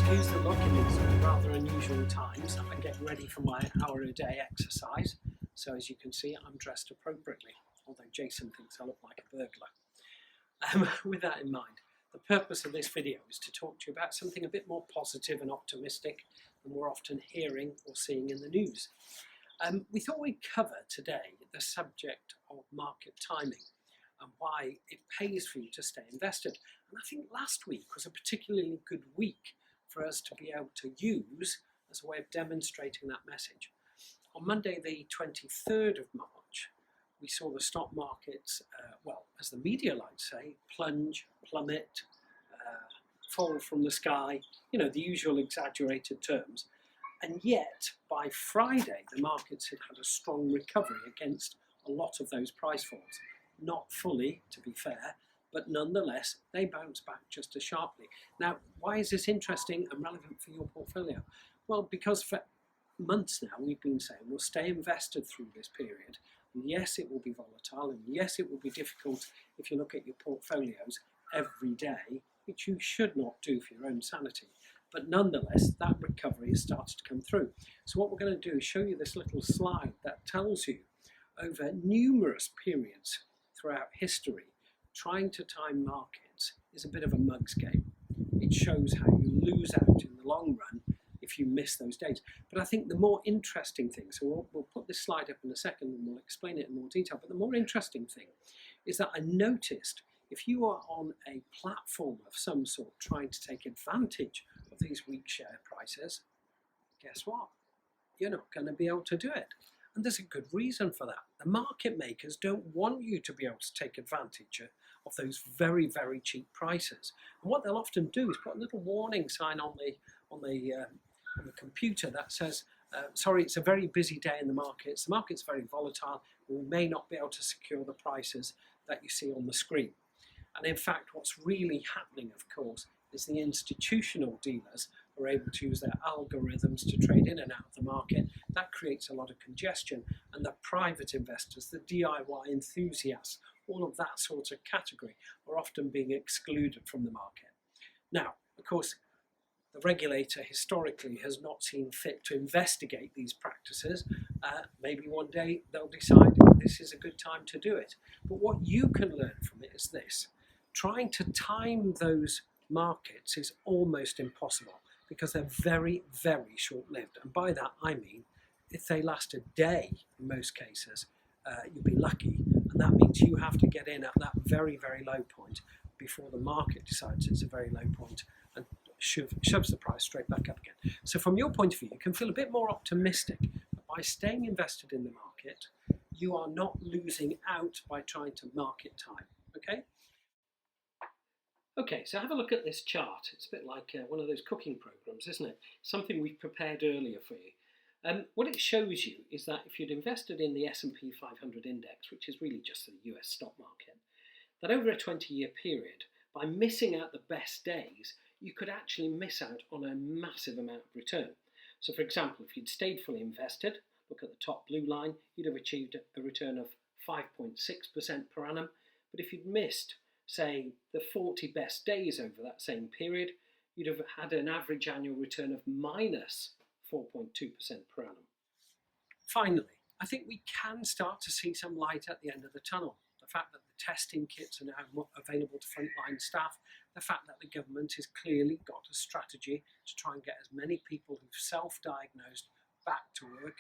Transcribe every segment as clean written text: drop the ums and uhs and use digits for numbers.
Excuse the look in these rather unusual times. I'm getting ready for my hour-a-day exercise. So as you can see, I'm dressed appropriately, although Jason thinks I look like a burglar. With that in mind, the purpose of this video is to talk to you about something a bit more positive and optimistic than we're often hearing or seeing in the news. We thought we'd cover today the subject of market timing and why it pays for you to stay invested. And I think last week was a particularly good week for us to be able to use as a way of demonstrating that message. On Monday the 23rd of March, we saw the stock markets, well, as the media like to say, plunge, plummet, fall from the sky, you know, the usual exaggerated terms. And yet, by Friday, the markets had a strong recovery against a lot of those price falls. Not fully, to be fair, but nonetheless, they bounced back just as sharply. Now, why is this interesting and relevant for your portfolio? Well, because for months now, we've been saying we'll stay invested through this period. And yes, it will be volatile, and yes, it will be difficult if you look at your portfolios every day, which you should not do for your own sanity. But nonetheless, that recovery has started to come through. So what we're going to do is show you this little slide that tells you over numerous periods throughout history, trying to time markets is a bit of a mug's game. It shows how you lose out in the long run if you miss those days. But I think the more interesting thing, so we'll put this slide up in a second and we'll explain it in more detail, but the more interesting thing is that I noticed if you are on a platform of some sort trying to take advantage of these weak share prices, guess what? You're not going to be able to do it. And there's a good reason for that. The market makers don't want you to be able to take advantage of those very, very cheap prices. And what they'll often do is put a little warning sign on the computer that says, sorry, it's a very busy day in the markets. The market's very volatile. We may not be able to secure the prices that you see on the screen. And in fact, what's really happening, of course, is the institutional dealers are able to use their algorithms to trade in and out of the market. That creates a lot of congestion, and the private investors, the DIY enthusiasts, all of that sort of category are often being excluded from the market. Now, of course, the regulator historically has not seen fit to investigate these practices. Maybe one day they'll decide this is a good time to do it. But what you can learn from it is this. Trying to time those markets is almost impossible because they're very, very short-lived. And by that I mean, if they last a day, in most cases, you'll be lucky. And that means you have to get in at that very, very low point before the market decides it's a very low point and shoves the price straight back up again. So from your point of view, you can feel a bit more optimistic that by staying invested in the market, you are not losing out by trying to market time, okay? Okay, so have a look at this chart. It's a bit like one of those cooking programs, isn't it? Something we've prepared earlier for you. What it shows you is that if you'd invested in the S&P 500 index, which is really just the US stock market, that over a 20-year period, by missing out the best days, you could actually miss out on a massive amount of return. So for example, if you'd stayed fully invested, look at the top blue line, you'd have achieved a return of 5.6% per annum. But if you'd missed, say, the 40 best days over that same period, you'd have had an average annual return of minus 4.2% per annum. Finally, I think we can start to see some light at the end of the tunnel. The fact that the testing kits are now available to frontline staff, the fact that the government has clearly got a strategy to try and get as many people who've self-diagnosed back to work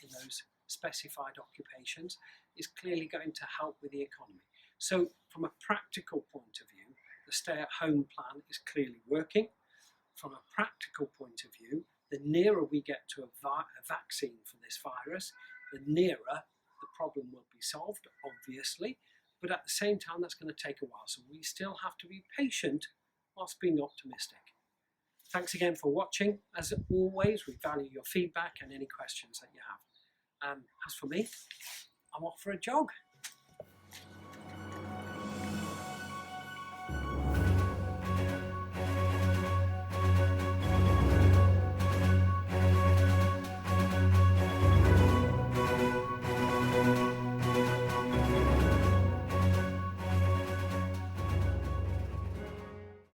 in those specified occupations is clearly going to help with the economy. So from a practical point of view, the stay-at-home plan is clearly working. From a practical point of view, the nearer we get to a vaccine for this virus, the nearer the problem will be solved, obviously. But at the same time, that's going to take a while. So we still have to be patient whilst being optimistic. Thanks again for watching. As always, we value your feedback and any questions that you have. As for me, I'm off for a jog.